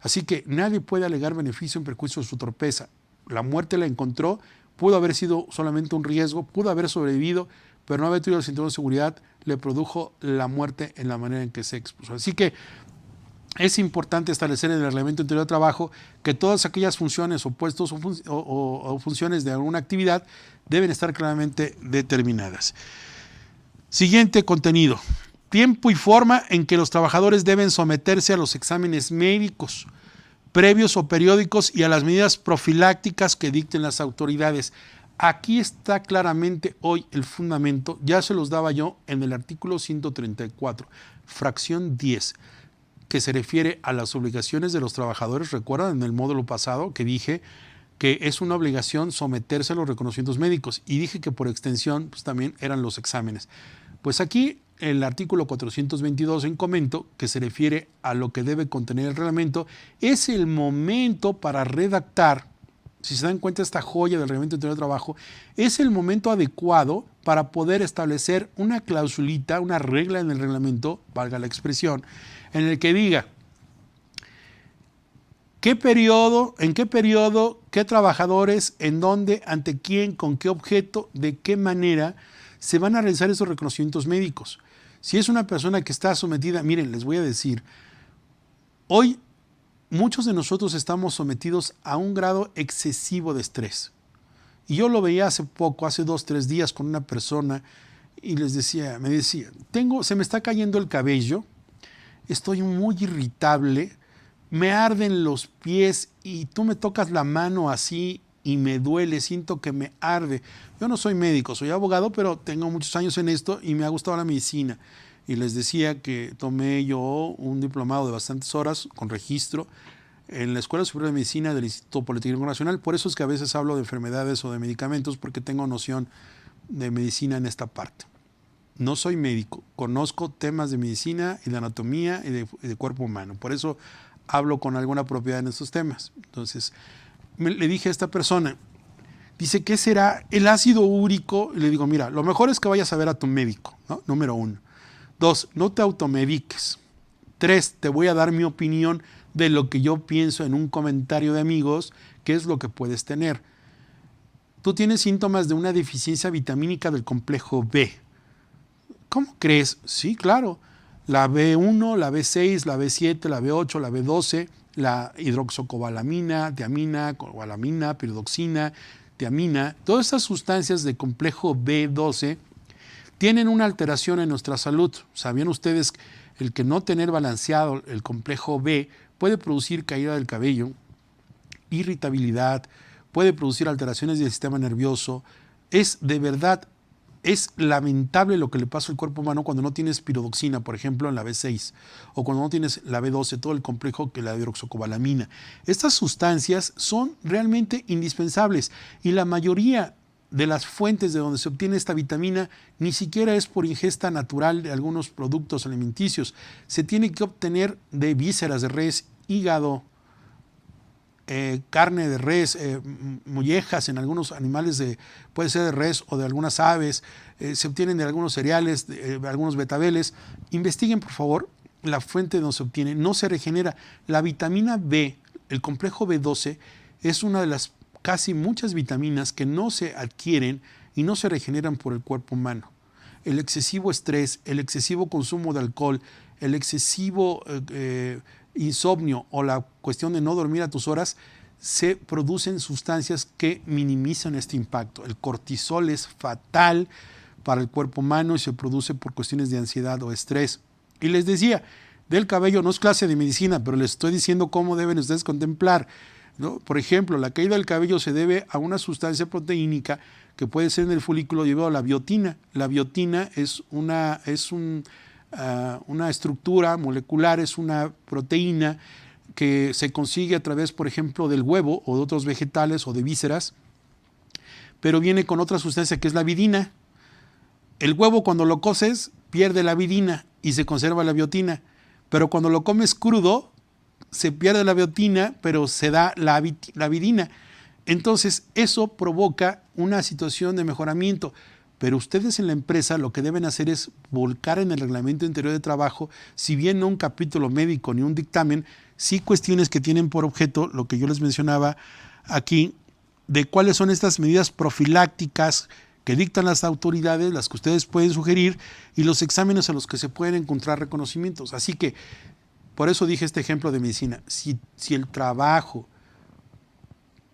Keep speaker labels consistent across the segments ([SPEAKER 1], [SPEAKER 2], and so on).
[SPEAKER 1] Así que nadie puede alegar beneficio en perjuicio de su torpeza. La muerte la encontró, pudo haber sido solamente un riesgo, pudo haber sobrevivido, pero no haber tenido el cinturón de seguridad le produjo la muerte en la manera en que se expuso. Así que es importante establecer en el Reglamento Interior de Trabajo que todas aquellas funciones o puestos o funciones de alguna actividad deben estar claramente determinadas. Siguiente contenido. Tiempo y forma en que los trabajadores deben someterse a los exámenes médicos, previos o periódicos y a las medidas profilácticas que dicten las autoridades. Aquí está claramente hoy el fundamento, ya se los daba yo en el artículo 134, fracción 10, que se refiere a las obligaciones de los trabajadores. Recuerdan en el módulo pasado que dije que es una obligación someterse a los reconocimientos médicos y dije que por extensión pues, también eran los exámenes. Pues aquí el artículo 422 en comento, que se refiere a lo que debe contener el reglamento, es el momento para redactar, si se dan cuenta esta joya del Reglamento Interior de Trabajo, es el momento adecuado para poder establecer una clausulita, una regla en el reglamento, valga la expresión, en el que diga qué periodo, en qué periodo, qué trabajadores, en dónde, ante quién, con qué objeto, de qué manera se van a realizar esos reconocimientos médicos. Si es una persona que está sometida, miren, les voy a decir, hoy muchos de nosotros estamos sometidos a un grado excesivo de estrés. Y yo lo veía hace poco, hace 2, 3 días con una persona y me decía, se me está cayendo el cabello, estoy muy irritable, me arden los pies y tú me tocas la mano así y me duele, siento que me arde. Yo no soy médico, soy abogado, pero tengo muchos años en esto y me ha gustado la medicina. Y les decía que tomé yo un diplomado de bastantes horas con registro en la Escuela Superior de Medicina del Instituto Politécnico Nacional. Por eso es que a veces hablo de enfermedades o de medicamentos, porque tengo noción de medicina en esta parte. No soy médico, conozco temas de medicina y de anatomía y de cuerpo humano. Por eso hablo con alguna propiedad en estos temas. Entonces, le dije a esta persona, dice, ¿qué será el ácido úrico? Y le digo, mira, lo mejor es que vayas a ver a tu médico, ¿no? Número 1. 2, no te automediques. 3, te voy a dar mi opinión de lo que yo pienso en un comentario de amigos, qué es lo que puedes tener. Tú tienes síntomas de una deficiencia vitamínica del complejo B. ¿Cómo crees? Sí, claro. La B1, la B6, la B7, la B8, la B12, la hidroxocobalamina, tiamina, cobalamina, piridoxina, tiamina, todas estas sustancias de complejo B12 tienen una alteración en nuestra salud. ¿Sabían ustedes el que no tener balanceado el complejo B puede producir caída del cabello, irritabilidad, puede producir alteraciones del sistema nervioso? Es de verdad, es lamentable lo que le pasa al cuerpo humano cuando no tienes piridoxina, por ejemplo, en la B6, o cuando no tienes la B12, todo el complejo que la hidroxocobalamina. Estas sustancias son realmente indispensables y la mayoría de las fuentes de donde se obtiene esta vitamina ni siquiera es por ingesta natural de algunos productos alimenticios. Se tiene que obtener de vísceras de res, hígado, carne de res, mollejas en algunos animales, puede ser de res o de algunas aves, se obtienen de algunos cereales, de algunos betabeles. Investiguen, por favor, la fuente de donde se obtiene. No se regenera. La vitamina B, el complejo B12, es una de las casi muchas vitaminas que no se adquieren y no se regeneran por el cuerpo humano. El excesivo estrés, el excesivo consumo de alcohol, el excesivo insomnio o la cuestión de no dormir a tus horas, se producen sustancias que minimizan este impacto. El cortisol es fatal para el cuerpo humano y se produce por cuestiones de ansiedad o estrés. Y les decía, del cabello no es clase de medicina, pero les estoy diciendo cómo deben ustedes contemplar, ¿no? Por ejemplo, la caída del cabello se debe a una sustancia proteínica que puede ser en el folículo debido a la biotina. La biotina es una estructura molecular, es una proteína que se consigue a través, por ejemplo, del huevo o de otros vegetales o de vísceras, pero viene con otra sustancia que es la vidina. El huevo, cuando lo coces, pierde la vidina y se conserva la biotina, pero cuando lo comes crudo, se pierde la biotina, pero se da la vidina. Entonces, eso provoca una situación de mejoramiento. Pero ustedes en la empresa lo que deben hacer es volcar en el reglamento interior de trabajo, si bien no un capítulo médico ni un dictamen, sí cuestiones que tienen por objeto lo que yo les mencionaba aquí, de cuáles son estas medidas profilácticas que dictan las autoridades, las que ustedes pueden sugerir, y los exámenes a los que se pueden encontrar reconocimientos. Así que, por eso dije este ejemplo de medicina. Si el trabajo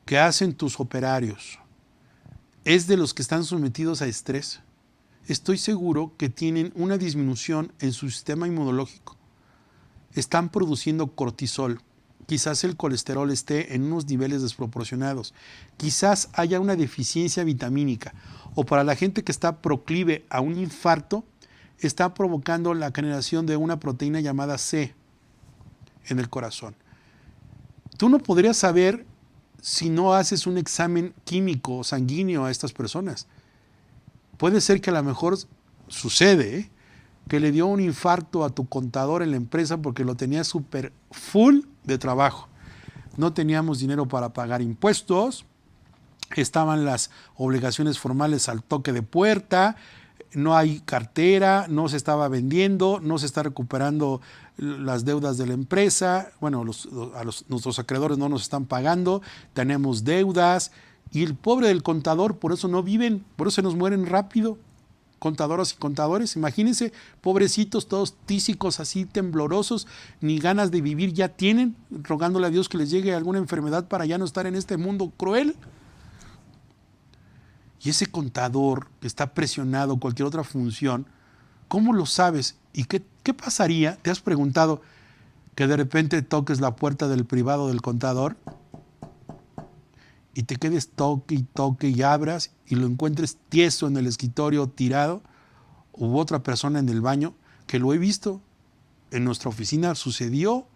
[SPEAKER 1] que hacen tus operarios es de los que están sometidos a estrés, estoy seguro que tienen una disminución en su sistema inmunológico. Están produciendo cortisol. Quizás el colesterol esté en unos niveles desproporcionados. Quizás haya una deficiencia vitamínica. O para la gente que está proclive a un infarto, está provocando la generación de una proteína llamada C en el corazón. Tú no podrías saber si no haces un examen químico sanguíneo a estas personas. Puede ser que a lo mejor sucede, que le dio un infarto a tu contador en la empresa porque lo tenía súper full de trabajo. No teníamos dinero para pagar impuestos, estaban las obligaciones formales al toque de puerta, no hay cartera, no se estaba vendiendo, no se está recuperando las deudas de la empresa, bueno, nuestros acreedores no nos están pagando, tenemos deudas, y el pobre del contador, por eso no viven, por eso se nos mueren rápido, contadoras y contadores. Imagínense, pobrecitos, todos tísicos, así temblorosos, ni ganas de vivir ya tienen, rogándole a Dios que les llegue alguna enfermedad para ya no estar en este mundo cruel. Y ese contador que está presionado, cualquier otra función, ¿cómo lo sabes? ¿Y qué pasaría? ¿Te has preguntado que de repente toques la puerta del privado del contador y te quedes toque y abras y lo encuentres tieso en el escritorio tirado, u otra persona en el baño? Que lo he visto en nuestra oficina, sucedió.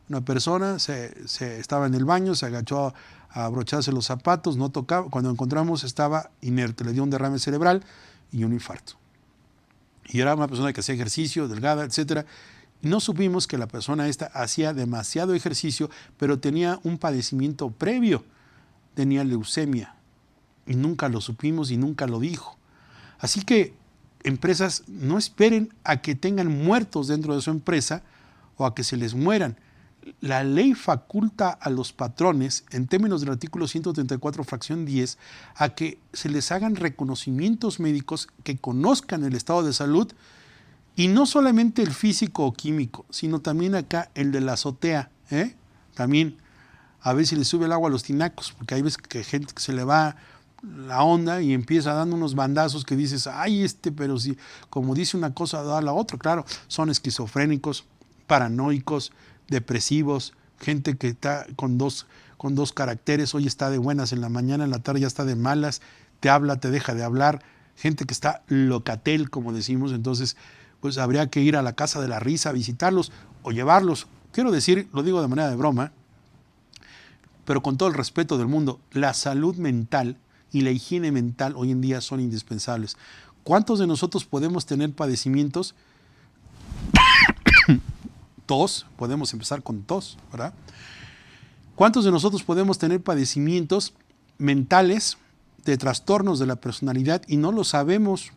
[SPEAKER 1] Una persona se estaba en el baño, se agachó a abrocharse los zapatos, no tocaba, cuando encontramos estaba inerte, le dio un derrame cerebral y un infarto. Y era una persona que hacía ejercicio, delgada, etcétera. Y no supimos que la persona esta hacía demasiado ejercicio, pero tenía un padecimiento previo, tenía leucemia, y nunca lo supimos y nunca lo dijo. Así que empresas, no esperen a que tengan muertos dentro de su empresa o a que se les mueran. La ley faculta a los patrones, en términos del artículo 134, fracción 10, a que se les hagan reconocimientos médicos que conozcan el estado de salud, y no solamente el físico o químico, sino también acá el de la azotea, también a ver si le sube el agua a los tinacos, porque hay veces que gente que se le va la onda y empieza dando unos bandazos que dices, ay, pero si, como dice una cosa, da la otra. Claro, son esquizofrénicos, paranoicos, depresivos, gente que está con dos caracteres, hoy está de buenas en la mañana, en la tarde ya está de malas, te habla, te deja de hablar, gente que está locatel, como decimos. Entonces, pues habría que ir a la casa de la risa a visitarlos o llevarlos. Quiero decir, lo digo de manera de broma, pero con todo el respeto del mundo, la salud mental y la higiene mental hoy en día son indispensables. ¿Cuántos de nosotros podemos tener padecimientos? Tos, podemos empezar con tos, ¿verdad? ¿Cuántos de nosotros podemos tener padecimientos mentales de trastornos de la personalidad y no lo sabemos?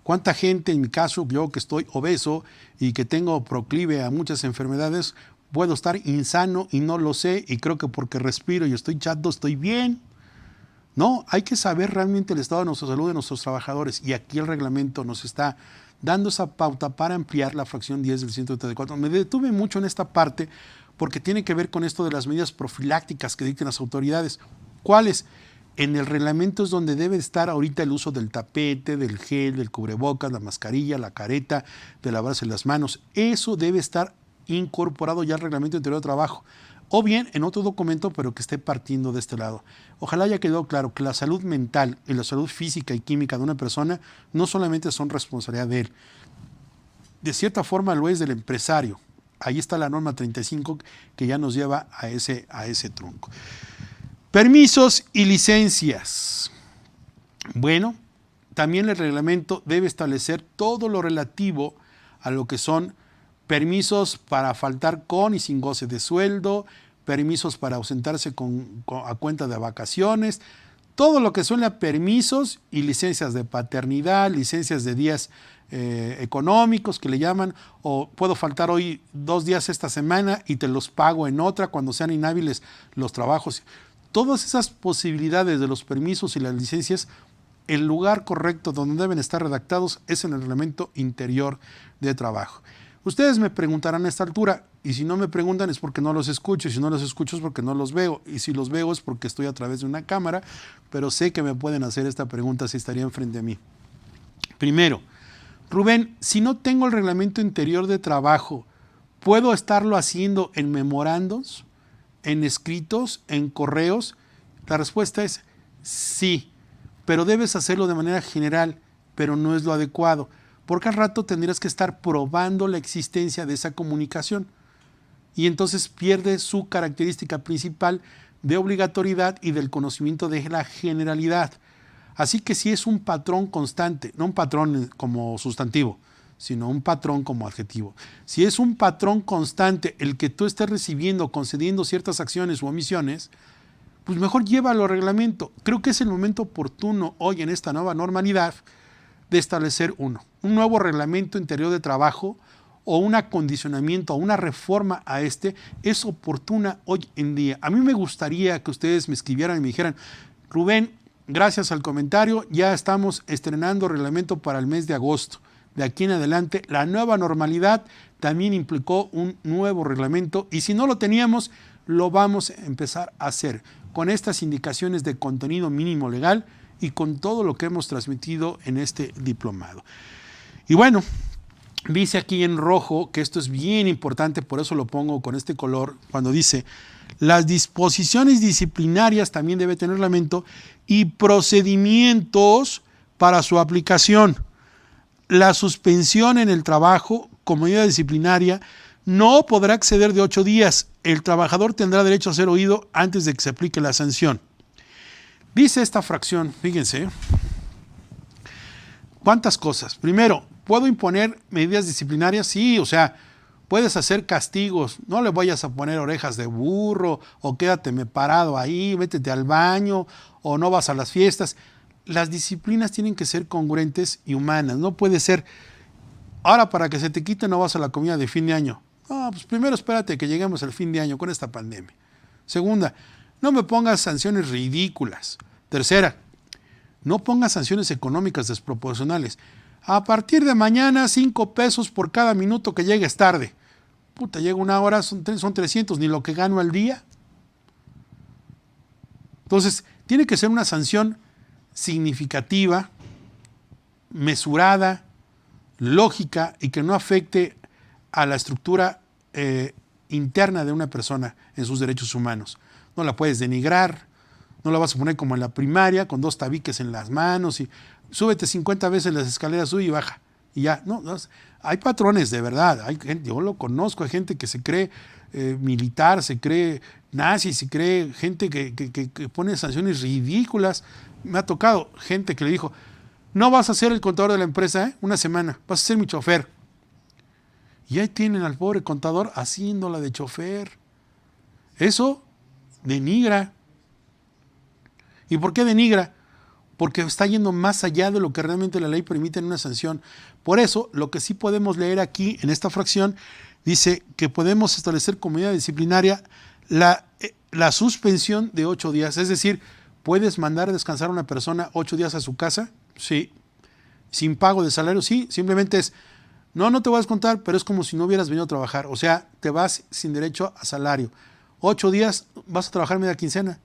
[SPEAKER 1] ¿Cuánta gente, en mi caso, yo que estoy obeso y que tengo proclive a muchas enfermedades, puedo estar insano y no lo sé, y creo que porque respiro y estoy chato estoy bien? No, hay que saber realmente el estado de nuestra salud de nuestros trabajadores, y aquí el reglamento nos está dando esa pauta para ampliar la fracción 10 del 134. Me detuve mucho en esta parte porque tiene que ver con esto de las medidas profilácticas que dicten las autoridades. ¿Cuáles? En el reglamento es donde debe estar ahorita el uso del tapete, del gel, del cubrebocas, la mascarilla, la careta, de lavarse las manos. Eso debe estar incorporado ya al reglamento interior de trabajo, o bien en otro documento, pero que esté partiendo de este lado. Ojalá haya quedado claro que la salud mental y la salud física y química de una persona no solamente son responsabilidad de él, de cierta forma lo es del empresario. Ahí está la norma 35 que ya nos lleva a ese tronco. Permisos y licencias. Bueno, también el reglamento debe establecer todo lo relativo a lo que son permisos para faltar con y sin goce de sueldo, permisos para ausentarse a cuenta de vacaciones, Todo lo que son permisos y licencias de paternidad, licencias de días económicos que le llaman, o puedo faltar hoy 2 días esta semana y te los pago en otra cuando sean inhábiles los trabajos. Todas esas posibilidades de los permisos y las licencias, el lugar correcto donde deben estar redactados es en el reglamento interior de trabajo. Ustedes me preguntarán a esta altura, y si no me preguntan es porque no los escucho, y si no los escucho es porque no los veo, y si los veo es porque estoy a través de una cámara, pero sé que me pueden hacer esta pregunta si estarían frente a mí. Primero, Rubén, si no tengo el reglamento interior de trabajo, ¿puedo estarlo haciendo en memorandos, en escritos, en correos? La respuesta es sí, pero debes hacerlo de manera general, pero no es lo adecuado, porque al rato tendrías que estar probando la existencia de esa comunicación y entonces pierde su característica principal de obligatoriedad y del conocimiento de la generalidad. Así que si es un patrón constante, no un patrón como sustantivo, sino un patrón como adjetivo. Si es un patrón constante el que tú estés recibiendo, concediendo ciertas acciones u omisiones, pues mejor llévalo al reglamento. Creo que es el momento oportuno hoy en esta nueva normalidad de establecer un nuevo reglamento interior de trabajo o un acondicionamiento o una reforma a es oportuna hoy en día. A mí me gustaría que ustedes me escribieran y me dijeran, Rubén, gracias al comentario, ya estamos estrenando reglamento para el mes de agosto. De aquí en adelante, la nueva normalidad también implicó un nuevo reglamento y si no lo teníamos, lo vamos a empezar a hacer con estas indicaciones de contenido mínimo legal y con todo lo que hemos transmitido en este diplomado. Y bueno, dice aquí en rojo que esto es bien importante, por eso lo pongo con este color, cuando dice las disposiciones disciplinarias también debe tener reglamento y procedimientos para su aplicación. La suspensión en el trabajo como medida disciplinaria no podrá exceder de 8 días. El trabajador tendrá derecho a ser oído antes de que se aplique la sanción. Dice esta fracción, fíjense, ¿cuántas cosas? Primero, ¿puedo imponer medidas disciplinarias? Sí, o sea, puedes hacer castigos, no le vayas a poner orejas de burro, o quédateme parado ahí, vétete al baño, o no vas a las fiestas. Las disciplinas tienen que ser congruentes y humanas, no puede ser, ahora para que se te quite no vas a la comida de fin de año. No, pues primero espérate que lleguemos al fin de año con esta pandemia. Segunda, no me pongas sanciones ridículas. Tercera, no pongas sanciones económicas desproporcionales. A partir de mañana, 5 pesos por cada minuto que llegues tarde. Puta, llega 1 hora, son 300, ni lo que gano al día. Entonces, tiene que ser una sanción significativa, mesurada, lógica y que no afecte a la estructura interna de una persona en sus derechos humanos. No la puedes denigrar, no la vas a poner como en la primaria, con 2 tabiques en las manos y súbete 50 veces las escaleras, sube y baja. Y ya, no, hay patrones de verdad, hay gente, yo lo conozco, hay gente que se cree militar, se cree nazi, se cree gente que pone sanciones ridículas. Me ha tocado gente que le dijo, no vas a ser el contador de la empresa, una semana, vas a ser mi chofer. Y ahí tienen al pobre contador haciéndola de chofer. Eso denigra. ¿Y por qué denigra? Porque está yendo más allá de lo que realmente la ley permite en una sanción. Por eso, lo que sí podemos leer aquí en esta fracción, dice que podemos establecer como medida disciplinaria la suspensión de 8 días. Es decir, ¿puedes mandar a descansar a una persona 8 días a su casa? Sí. ¿Sin pago de salario? Sí. Simplemente es, no te voy a descontar, pero es como si no hubieras venido a trabajar. O sea, te vas sin derecho a salario. 8 días vas a trabajar media quincena.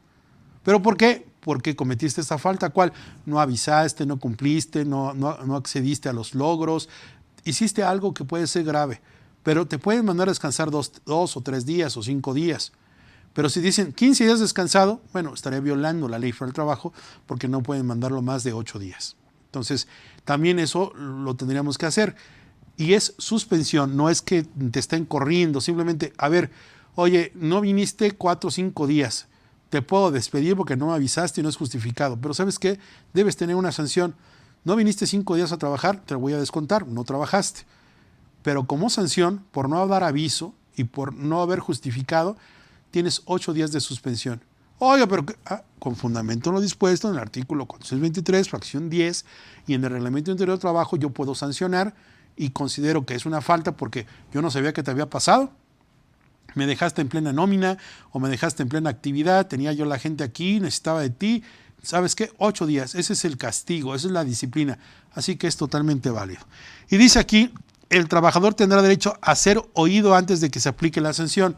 [SPEAKER 1] ¿Pero por qué? Porque cometiste esta falta. ¿Cuál? No avisaste, no cumpliste, no accediste a los logros. Hiciste algo que puede ser grave, pero te pueden mandar a descansar 2 o 3 días o 5 días. Pero si dicen 15 días descansado, bueno, estaría violando la ley federal del trabajo porque no pueden mandarlo más de 8 días. Entonces, también eso lo tendríamos que hacer. Y es suspensión, no es que te estén corriendo, simplemente, a ver, oye, no viniste 4 o 5 días. Te puedo despedir porque no me avisaste y no es justificado. Pero ¿sabes qué? Debes tener una sanción. No viniste 5 días a trabajar, te voy a descontar, no trabajaste. Pero como sanción, por no dar aviso y por no haber justificado, tienes 8 días de suspensión. Oiga, pero con fundamento en lo dispuesto en el artículo 423, fracción 10, y en el reglamento interior de trabajo yo puedo sancionar y considero que es una falta porque yo no sabía que te había pasado. Me dejaste en plena nómina o me dejaste en plena actividad, tenía yo la gente aquí, necesitaba de ti. ¿Sabes qué? 8 días, ese es el castigo, esa es la disciplina. Así que es totalmente válido. Y dice aquí, el trabajador tendrá derecho a ser oído antes de que se aplique la sanción.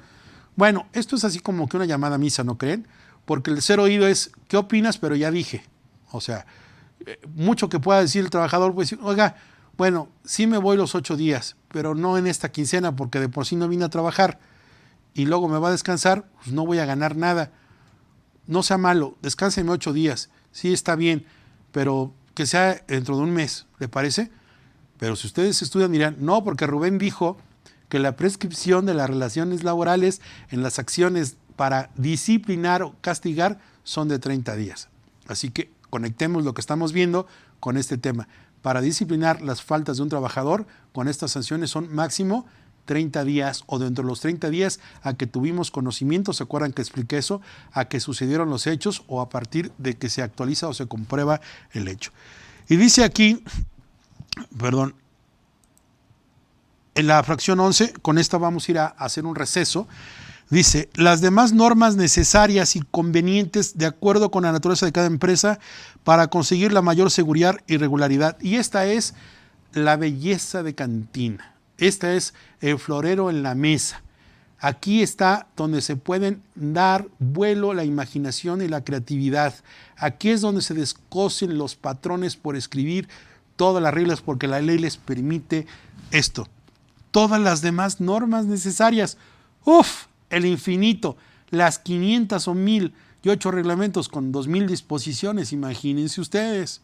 [SPEAKER 1] Bueno, esto es así como que una llamada a misa, ¿no creen? Porque el ser oído es, ¿qué opinas? Pero ya dije. O sea, mucho que pueda decir el trabajador, pues decir, oiga, bueno, sí me voy los 8 días, pero no en esta quincena porque de por sí no vine a trabajar y luego me va a descansar, pues no voy a ganar nada. No sea malo, descánseme 8 días, sí está bien, pero que sea dentro de un mes, ¿le parece? Pero si ustedes estudian dirán, no, porque Rubén dijo que la prescripción de las relaciones laborales en las acciones para disciplinar o castigar son de 30 días. Así que conectemos lo que estamos viendo con este tema. Para disciplinar las faltas de un trabajador, con estas sanciones son máximo 30 días o dentro de los 30 días a que tuvimos conocimiento, ¿se acuerdan que expliqué eso? A que sucedieron los hechos o a partir de que se actualiza o se comprueba el hecho. Y dice aquí, perdón, en la fracción 11, con esta vamos a ir a hacer un receso, dice, las demás normas necesarias y convenientes de acuerdo con la naturaleza de cada empresa para conseguir la mayor seguridad y regularidad. Y esta es la belleza de Cantina. Esta es el florero en la mesa. Aquí está donde se pueden dar vuelo la imaginación y la creatividad. Aquí es donde se descosen los patrones por escribir todas las reglas porque la ley les permite esto. Todas las demás normas necesarias. El infinito, las 500 o 1008 reglamentos con 2000 disposiciones, imagínense ustedes.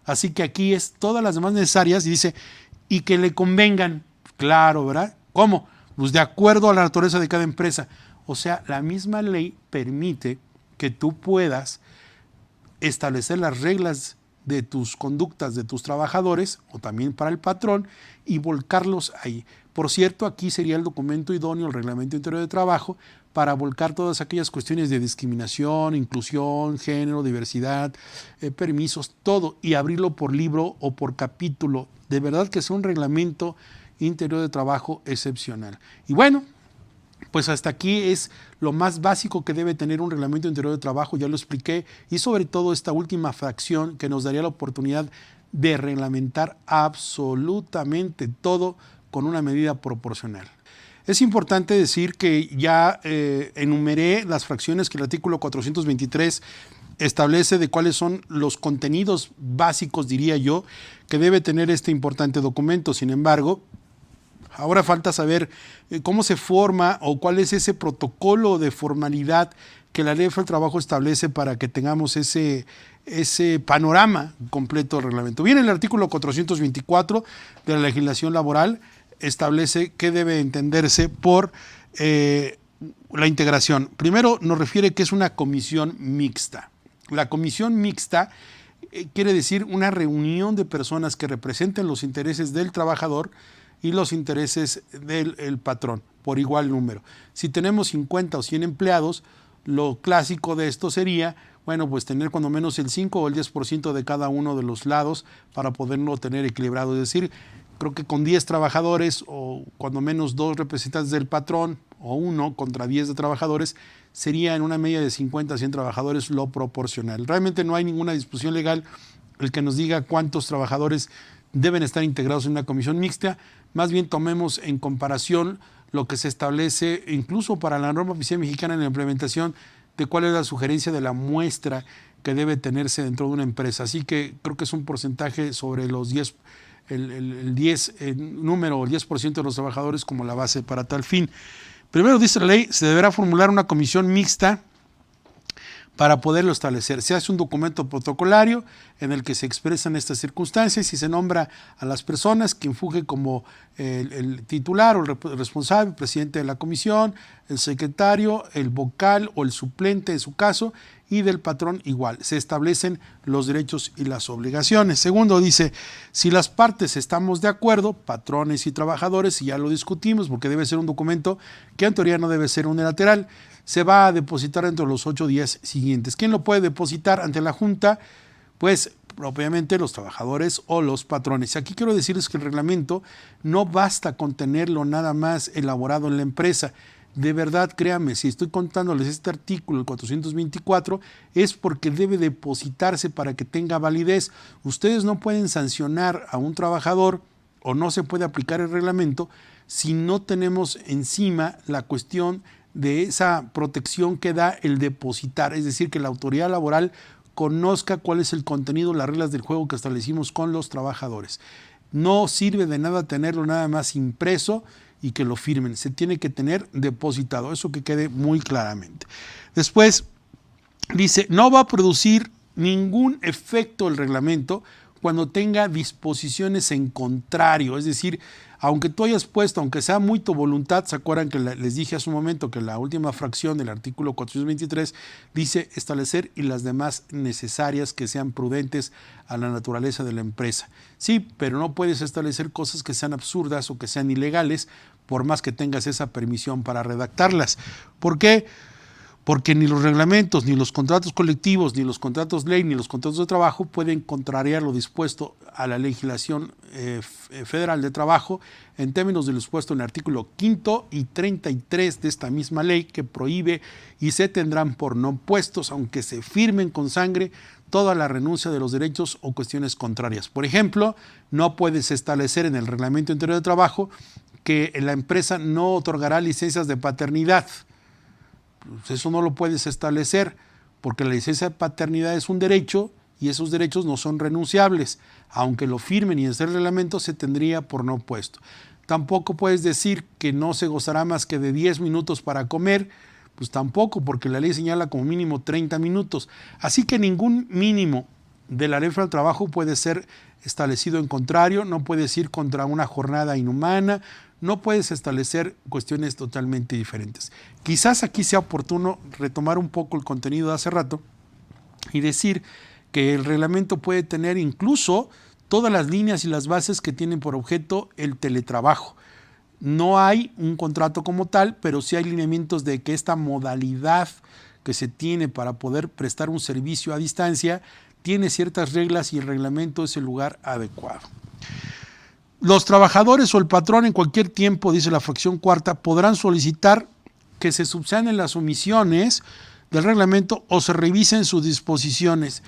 [SPEAKER 1] Así que aquí es todas las demás necesarias y dice, y que le convengan, claro, ¿verdad? ¿Cómo? Pues de acuerdo a la naturaleza de cada empresa. O sea, la misma ley permite que tú puedas establecer las reglas de tus conductas de tus trabajadores o también para el patrón y volcarlos ahí. Por cierto, aquí sería el documento idóneo, el Reglamento Interior de Trabajo, para volcar todas aquellas cuestiones de discriminación, inclusión, género, diversidad, permisos, todo, y abrirlo por libro o por capítulo. De verdad que es un reglamento interior de trabajo excepcional. Y bueno, pues hasta aquí es lo más básico que debe tener un reglamento interior de trabajo, ya lo expliqué, y sobre todo esta última fracción que nos daría la oportunidad de reglamentar absolutamente todo con una medida proporcional. Es importante decir que ya enumeré las fracciones que el artículo 423 establece de cuáles son los contenidos básicos, diría yo, que debe tener este importante documento. Sin embargo, ahora falta saber cómo se forma o cuál es ese protocolo de formalidad que la Ley del Trabajo establece para que tengamos ese panorama completo del reglamento. Bien, el artículo 424 de la legislación laboral establece qué debe entenderse por la integración. Primero nos refiere que es una comisión mixta. La comisión mixta quiere decir una reunión de personas que representen los intereses del trabajador y los intereses del patrón por igual número. Si tenemos 50 o 100 empleados, lo clásico de esto sería, bueno, pues tener cuando menos el 5 o el 10% de cada uno de los lados para poderlo tener equilibrado. Es decir, creo que con 10 trabajadores o cuando menos 2 representantes del patrón o 1 contra 10 de trabajadores sería en una media de 50 a 100 trabajadores lo proporcional. Realmente no hay ninguna disposición legal el que nos diga cuántos trabajadores deben estar integrados en una comisión mixta. Más bien tomemos en comparación lo que se establece incluso para la norma oficial mexicana en la implementación de cuál es la sugerencia de la muestra que debe tenerse dentro de una empresa. Así que creo que es un porcentaje sobre los 10, el 10% de los trabajadores como la base para tal fin. Primero dice la ley, se deberá formular una comisión mixta para poderlo establecer. Se hace un documento protocolario en el que se expresan estas circunstancias y se nombra a las personas, quien funge como el titular o el responsable, el presidente de la comisión, el secretario, el vocal o el suplente en su caso, y del patrón igual. Se establecen los derechos y las obligaciones. Segundo, dice, si las partes estamos de acuerdo, patrones y trabajadores, y ya lo discutimos porque debe ser un documento que en teoría no debe ser unilateral. se va a depositar dentro de los 8 días siguientes. ¿Quién lo puede depositar ante la Junta? Pues propiamente los trabajadores o los patrones. Aquí quiero decirles que el reglamento no basta con tenerlo nada más elaborado en la empresa. De verdad, créanme, si estoy contándoles este artículo, el 424, es porque debe depositarse para que tenga validez. Ustedes no pueden sancionar a un trabajador o no se puede aplicar el reglamento si no tenemos encima la cuestión de esa protección que da el depositar, es decir, que la autoridad laboral conozca cuál es el contenido, las reglas del juego que establecimos con los trabajadores. No sirve de nada tenerlo nada más impreso y que lo firmen, se tiene que tener depositado, eso que quede muy claramente. Después dice, no va a producir ningún efecto el reglamento cuando tenga disposiciones en contrario, es decir, aunque tú hayas puesto, aunque sea muy tu voluntad, ¿se acuerdan que les dije hace un momento que la última fracción del artículo 423 dice establecer y las demás necesarias que sean prudentes a la naturaleza de la empresa? Sí, pero no puedes establecer cosas que sean absurdas o que sean ilegales, por más que tengas esa permisión para redactarlas. ¿Por qué? Porque ni los reglamentos, ni los contratos colectivos, ni los contratos ley, ni los contratos de trabajo pueden contrariar lo dispuesto a la legislación federal de trabajo en términos de lo expuesto en el artículo 5 y 33 de esta misma ley, que prohíbe y se tendrán por no puestos, aunque se firmen con sangre, toda la renuncia de los derechos o cuestiones contrarias. Por ejemplo, no puedes establecer en el Reglamento Interior de Trabajo que la empresa no otorgará licencias de paternidad. Pues eso no lo puedes establecer porque la licencia de paternidad es un derecho y esos derechos no son renunciables. Aunque lo firmen y en el reglamento se tendría por no puesto. Tampoco puedes decir que no se gozará más que de 10 minutos para comer, pues tampoco, porque la ley señala como mínimo 30 minutos. Así que ningún mínimo de la ley federal del trabajo puede ser establecido en contrario, no puedes ir contra una jornada inhumana, no puedes establecer cuestiones totalmente diferentes. Quizás aquí sea oportuno retomar un poco el contenido de hace rato y decir que el reglamento puede tener incluso todas las líneas y las bases que tienen por objeto el teletrabajo. No hay un contrato como tal, pero sí hay lineamientos de que esta modalidad que se tiene para poder prestar un servicio a distancia tiene ciertas reglas y el reglamento es el lugar adecuado. Los trabajadores o el patrón en cualquier tiempo, dice la fracción cuarta, podrán solicitar que se subsanen las omisiones del reglamento o se revisen sus disposiciones.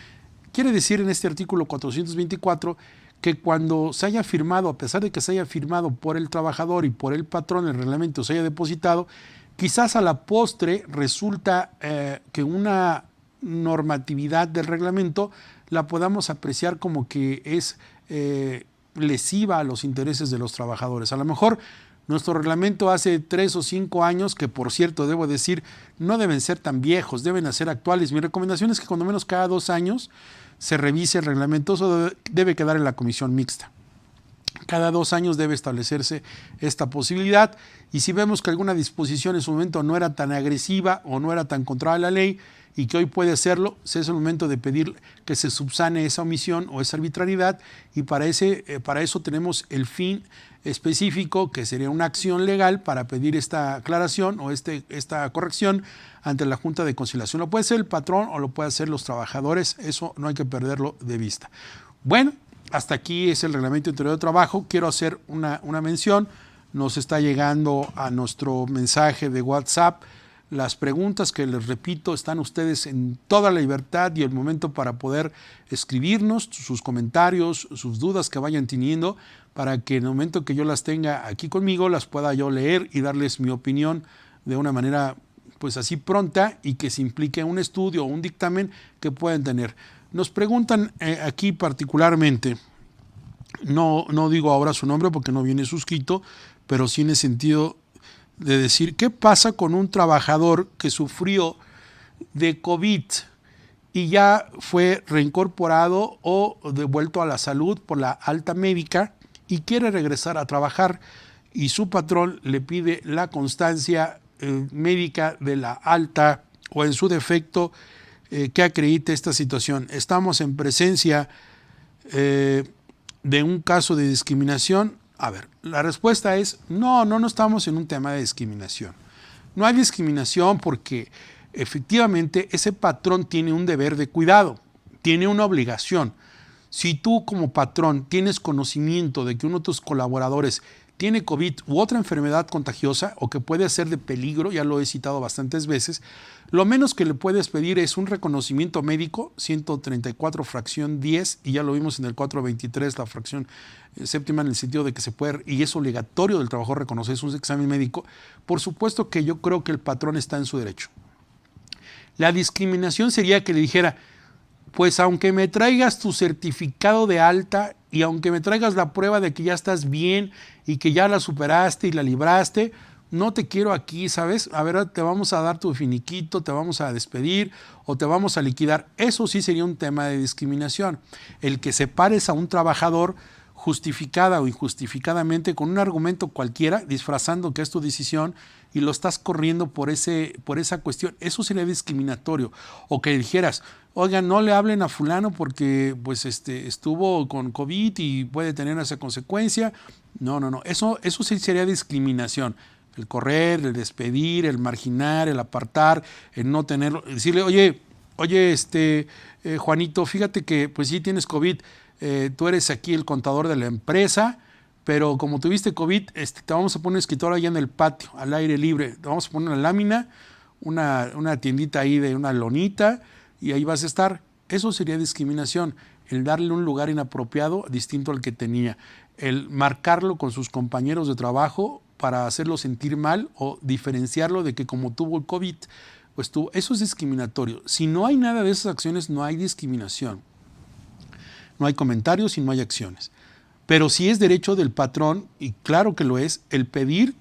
[SPEAKER 1] Quiere decir en este artículo 424 que cuando se haya firmado, a pesar de que se haya firmado por el trabajador y por el patrón, el reglamento se haya depositado, quizás a la postre resulta que una normatividad del reglamento la podamos apreciar como que es lesiva a los intereses de los trabajadores. A lo mejor nuestro reglamento hace 3 o 5 años, que por cierto debo decir, no deben ser tan viejos, deben ser actuales. Mi recomendación es que cuando menos cada 2 años se revise el reglamento, eso debe quedar en la comisión mixta. Cada 2 años debe establecerse esta posibilidad y si vemos que alguna disposición en su momento no era tan agresiva o no era tan contraria a la ley y que hoy puede hacerlo, es el momento de pedir que se subsane esa omisión o esa arbitrariedad y para eso tenemos el fin específico que sería una acción legal para pedir esta aclaración o esta corrección ante la Junta de Conciliación. Lo puede ser el patrón o lo puede hacer los trabajadores, eso no hay que perderlo de vista. Bueno, hasta aquí es el Reglamento Interior de Trabajo. Quiero hacer una mención. Nos está llegando a nuestro mensaje de WhatsApp las preguntas que les repito, están ustedes en toda la libertad y el momento para poder escribirnos sus comentarios, sus dudas que vayan teniendo, para que en el momento que yo las tenga aquí conmigo las pueda yo leer y darles mi opinión de una manera pues así pronta y que se implique un estudio o un dictamen que puedan tener. Nos preguntan aquí particularmente, no digo ahora su nombre porque no viene suscrito, pero sí en el sentido de decir, ¿qué pasa con un trabajador que sufrió de COVID y ya fue reincorporado o devuelto a la salud por la alta médica y quiere regresar a trabajar y su patrón le pide la constancia médica de la alta o en su defecto que acredite esta situación? ¿Estamos en presencia de un caso de discriminación? A ver, la respuesta es no estamos en un tema de discriminación. No hay discriminación porque efectivamente ese patrón tiene un deber de cuidado, tiene una obligación. Si tú como patrón tienes conocimiento de que uno de tus colaboradores tiene COVID u otra enfermedad contagiosa o que puede ser de peligro, ya lo he citado bastantes veces, lo menos que le puedes pedir es un reconocimiento médico, 134 fracción 10, y ya lo vimos en el 423, la fracción séptima, en el sentido de que se puede, y es obligatorio del trabajador reconocer, es un examen médico. Por supuesto que yo creo que el patrón está en su derecho. La discriminación sería que le dijera, pues aunque me traigas tu certificado de alta y aunque me traigas la prueba de que ya estás bien y que ya la superaste y la libraste, no te quiero aquí, ¿sabes? A ver, te vamos a dar tu finiquito, te vamos a despedir o te vamos a liquidar. Eso sí sería un tema de discriminación. El que separes a un trabajador justificada o injustificadamente con un argumento cualquiera, disfrazando que es tu decisión y lo estás corriendo por esa cuestión, eso sería discriminatorio. O que dijeras, oigan, no le hablen a fulano porque pues estuvo con COVID y puede tener esa consecuencia. No, eso sí sería discriminación. El correr, el despedir, el marginar, el apartar, el no tenerlo, decirle, oye, Juanito, fíjate que pues sí tienes COVID, tú eres aquí el contador de la empresa, pero como tuviste COVID, te vamos a poner un escritorio allá en el patio, al aire libre, te vamos a poner una lámina, una tiendita ahí de una lonita, y ahí vas a estar. Eso sería discriminación, el darle un lugar inapropiado distinto al que tenía, el marcarlo con sus compañeros de trabajo para hacerlo sentir mal o diferenciarlo de que como tuvo el COVID, pues eso es discriminatorio. Si no hay nada de esas acciones, no hay discriminación. No hay comentarios y no hay acciones. Pero sí es derecho del patrón, y claro que lo es, el pedir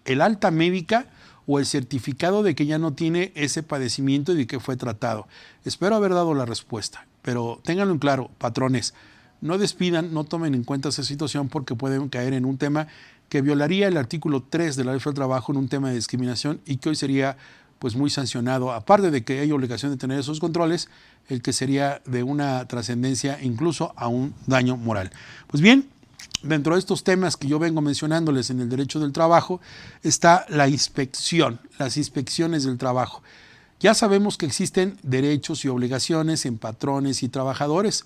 [SPEAKER 1] el alta médica o el certificado de que ya no tiene ese padecimiento y de que fue tratado. Espero haber dado la respuesta, pero ténganlo en claro, patrones, no despidan, no tomen en cuenta esa situación porque pueden caer en un tema que violaría el artículo 3 de la Ley Federal del Trabajo en un tema de discriminación y que hoy sería pues muy sancionado, aparte de que hay obligación de tener esos controles, el que sería de una trascendencia incluso a un daño moral. Pues bien, dentro de estos temas que yo vengo mencionándoles en el derecho del trabajo está la inspección, las inspecciones del trabajo. Ya sabemos que existen derechos y obligaciones en patrones y trabajadores,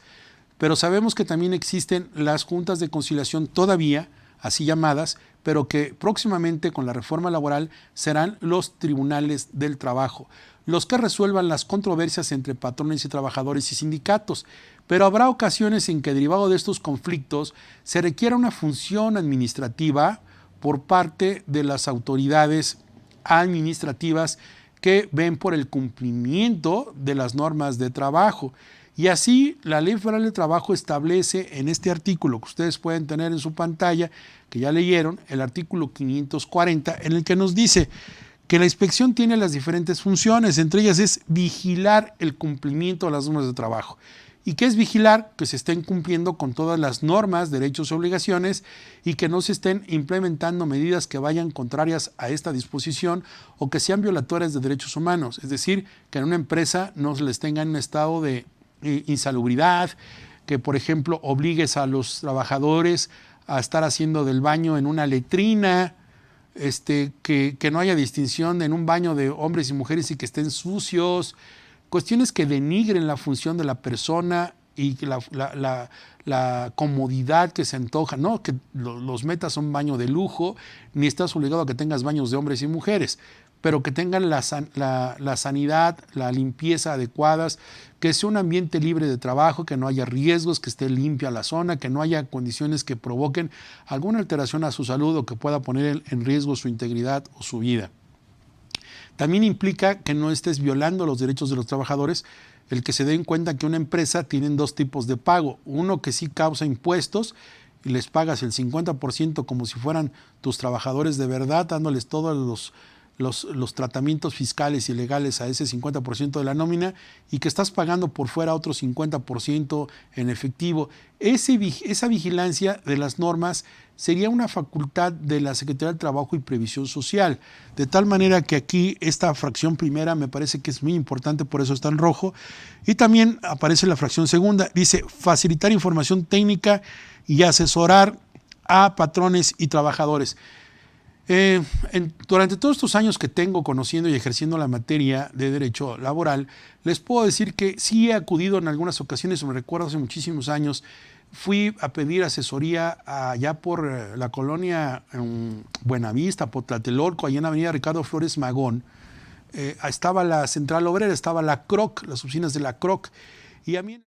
[SPEAKER 1] pero sabemos que también existen las juntas de conciliación todavía, así llamadas, pero que próximamente con la reforma laboral serán los tribunales del trabajo, los que resuelvan las controversias entre patrones y trabajadores y sindicatos. Pero habrá ocasiones en que derivado de estos conflictos se requiera una función administrativa por parte de las autoridades administrativas que ven por el cumplimiento de las normas de trabajo. Y así la Ley Federal del Trabajo establece en este artículo que ustedes pueden tener en su pantalla, que ya leyeron, el artículo 540, en el que nos dice que la inspección tiene las diferentes funciones, entre ellas es vigilar el cumplimiento de las normas de trabajo. ¿Y qué es vigilar? Que se estén cumpliendo con todas las normas, derechos y obligaciones y que no se estén implementando medidas que vayan contrarias a esta disposición o que sean violatorias de derechos humanos. Es decir, que en una empresa no se les tenga en un estado de insalubridad, que por ejemplo obligues a los trabajadores a estar haciendo del baño en una letrina, que no haya distinción en un baño de hombres y mujeres y que estén sucios, cuestiones que denigren la función de la persona y que la comodidad que se antoja, no que los metas a un baño de lujo, ni estás obligado a que tengas baños de hombres y mujeres, pero que tengan la sanidad, la limpieza adecuadas, que sea un ambiente libre de trabajo, que no haya riesgos, que esté limpia la zona, que no haya condiciones que provoquen alguna alteración a su salud o que pueda poner en riesgo su integridad o su vida. También implica que no estés violando los derechos de los trabajadores, el que se den cuenta que una empresa tiene dos tipos de pago, uno que sí causa impuestos y les pagas el 50% como si fueran tus trabajadores de verdad, dándoles todos los tratamientos fiscales y legales a ese 50% de la nómina y que estás pagando por fuera otro 50% en efectivo. Esa vigilancia de las normas sería una facultad de la Secretaría del Trabajo y Previsión Social, de tal manera que aquí esta fracción primera me parece que es muy importante, por eso está en rojo, y también aparece la fracción segunda, dice facilitar información técnica y asesorar a patrones y trabajadores. Durante todos estos años que tengo conociendo y ejerciendo la materia de derecho laboral, les puedo decir que sí he acudido en algunas ocasiones, me recuerdo hace muchísimos años, fui a pedir asesoría allá por la colonia Buenavista, por Tlatelolco, allá en Avenida Ricardo Flores Magón. Estaba la Central Obrera, estaba la CROC, las oficinas de la CROC, y a mí...